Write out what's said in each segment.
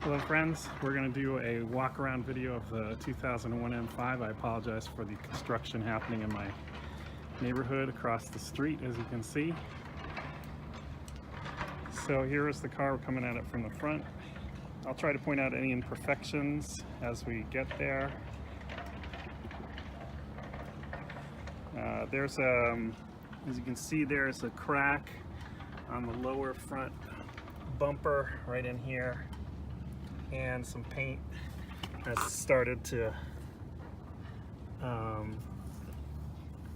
Hello friends, we're going to do a walk around video of the 2001 M5. I apologize for the construction happening in my neighborhood across the street, as you can see. So here is the car. We're coming at it from the front. I'll try to point out any imperfections as we get there. There's as you can see, there's a crack on the lower front bumper right in here, and some paint has started to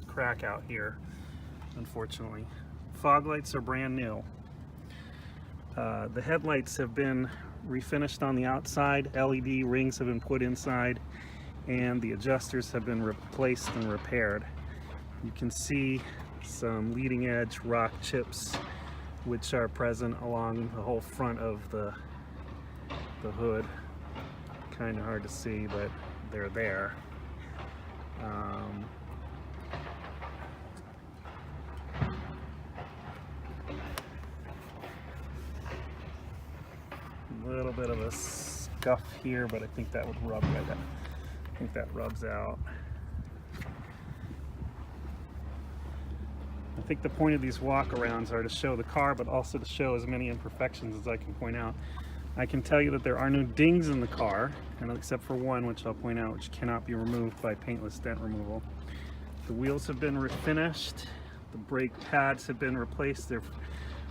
crack out here, unfortunately. Fog lights are brand new. The headlights have been refinished on the outside, LED rings have been put inside, and the adjusters have been replaced and repaired. You can see some leading edge rock chips which are present along the whole front of the hood. Kind of hard to see, but they're there. A little bit of a scuff here, but I think that would rub right out. I think that rubs out. I think the point of these walk-arounds are to show the car, but also to show as many imperfections as I can point out. I can tell you that there are no dings in the car, and except for one, which I'll point out, which cannot be removed by paintless dent removal. The wheels have been refinished. The brake pads have been replaced. They're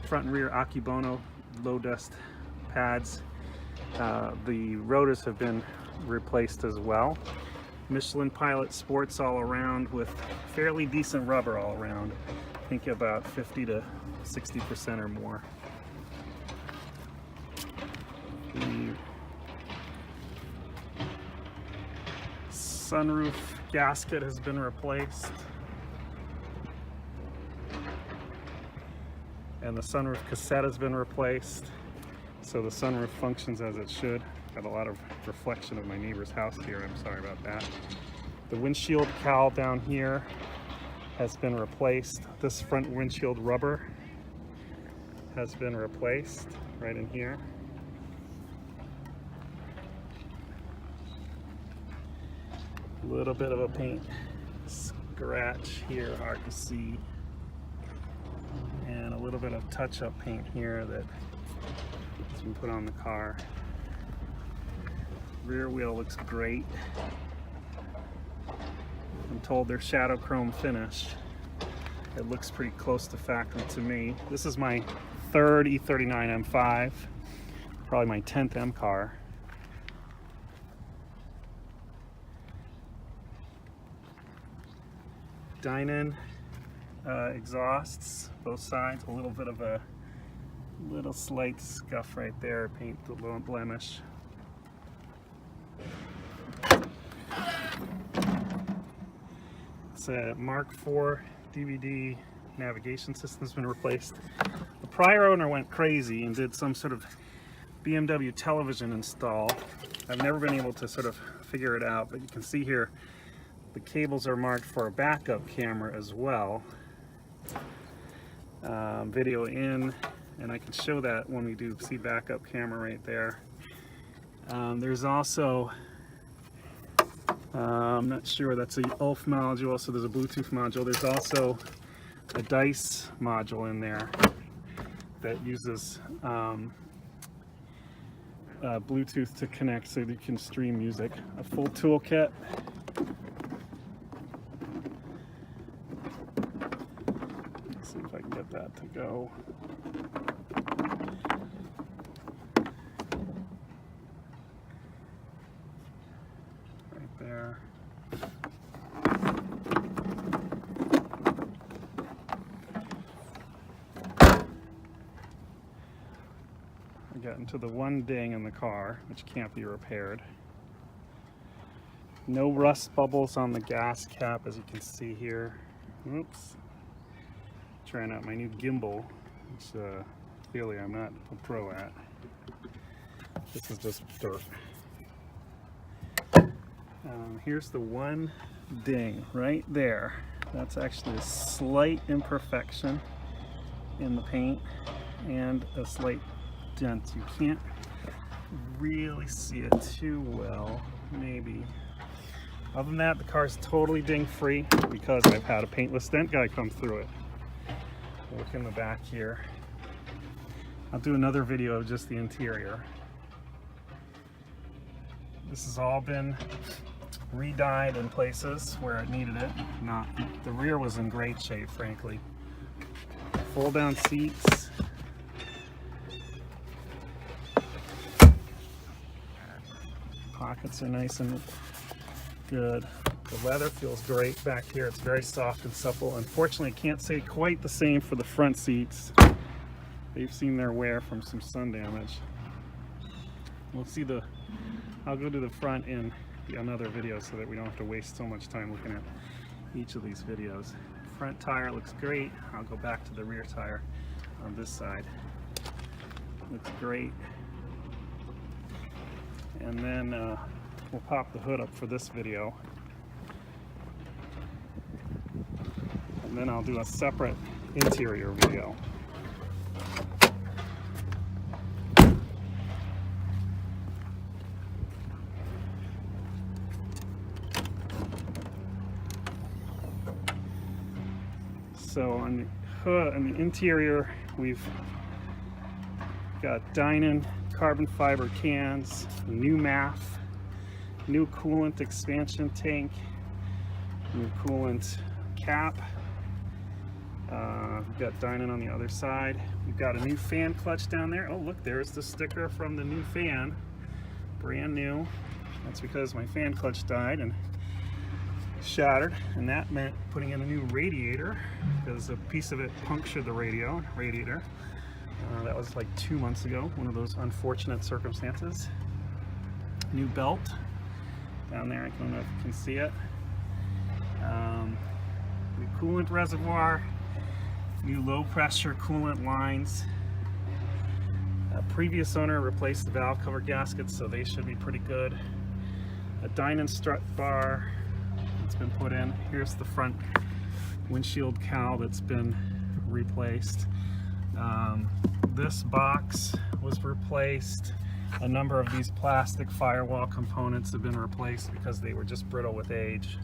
front and rear Akebono low dust pads. The rotors have been replaced as well. Michelin Pilot Sports all around with fairly decent rubber all around. I think about 50 to 60% or more. The sunroof gasket has been replaced, and the sunroof cassette has been replaced, so the sunroof functions as it should. Got a lot of reflection of my neighbor's house here, I'm sorry about that. The windshield cowl down here has been replaced. This front windshield rubber has been replaced right in here. A little bit of a paint scratch here, hard to see, and a little bit of touch-up paint here that has been put on the car. Rear wheel looks great. I'm told they're shadow chrome finish. It looks pretty close to factory to me. This is my third E39 M5, probably my 10th M car. Dynon exhausts, both sides. A little bit of a little slight scuff right there, paint a little blemish. It's a Mark IV DVD navigation system has been replaced. The prior owner went crazy and did some sort of BMW television install. I've never been able to sort of figure it out, but you can see here the cables are marked for a backup camera as well. Video in, and I can show that when we do see backup camera right there. There's also, I'm not sure, that's a ULF module, so there's a Bluetooth module. There's also a DICE module in there that uses Bluetooth to connect so that you can stream music. A full toolkit. Let's see if I can get that to go. Right there. I got into the one ding in the car, which can't be repaired. No rust bubbles on the gas cap, as you can see here. Oops. Trying out my new gimbal, which clearly I'm not a pro at. This is just dirt. Here's the one ding right there. That's actually a slight imperfection in the paint and a slight dent. You can't really see it too well, maybe. Other than that, the car's totally ding free because I've had a paintless dent guy come through it. Look in the back here. I'll do another video of just the interior. This has all been re-dyed in places where it needed it. Not, the rear was in great shape, frankly. Fold down seats. Pockets are nice and good. The leather feels great back here. It's very soft and supple. Unfortunately, I can't say quite the same for the front seats. They've seen their wear from some sun damage. We'll see the, I'll go to the front in another video so that we don't have to waste so much time looking at each of these videos. Front tire looks great. I'll go back to the rear tire on this side. Looks great. And then we'll pop the hood up for this video. And then I'll do a separate interior video. So on the hood, on the interior, we've got Dynon carbon fiber cans, new MAF, new coolant expansion tank, new coolant cap. We've got Dynon on the other side. We've got a new fan clutch down there. Oh look, there's the sticker from the new fan, brand new. That's because my fan clutch died and shattered, and that meant putting in a new radiator because a piece of it punctured the radiator. That was like 2 months ago, one of those unfortunate circumstances. New belt down there, I don't know if you can see it. New coolant reservoir, new low pressure coolant lines. Previous owner replaced the valve cover gaskets, so they should be pretty good. A Dynon strut bar that's been put in. Here's the front windshield cowl that's been replaced. This box was replaced. A number of these plastic firewall components have been replaced because they were just brittle with age.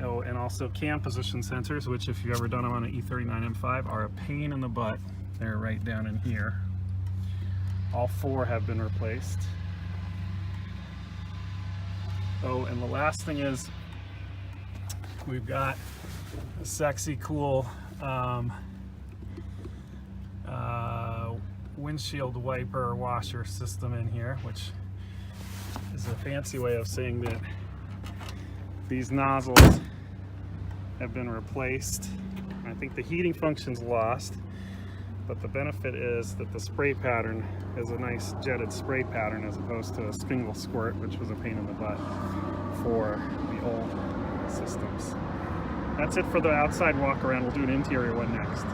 Oh, and also cam position sensors, which if you've ever done them on an E39 M5 are a pain in the butt. They're right down in here. All 4 have been replaced. Oh, and the last thing is we've got a sexy, cool windshield wiper washer system in here, which is a fancy way of saying that these nozzles have been replaced. I think the heating function's lost, but the benefit is that the spray pattern is a nice jetted spray pattern as opposed to a spingle squirt, which was a pain in the butt for the old systems. That's it for the outside walk around. We'll do an interior one next.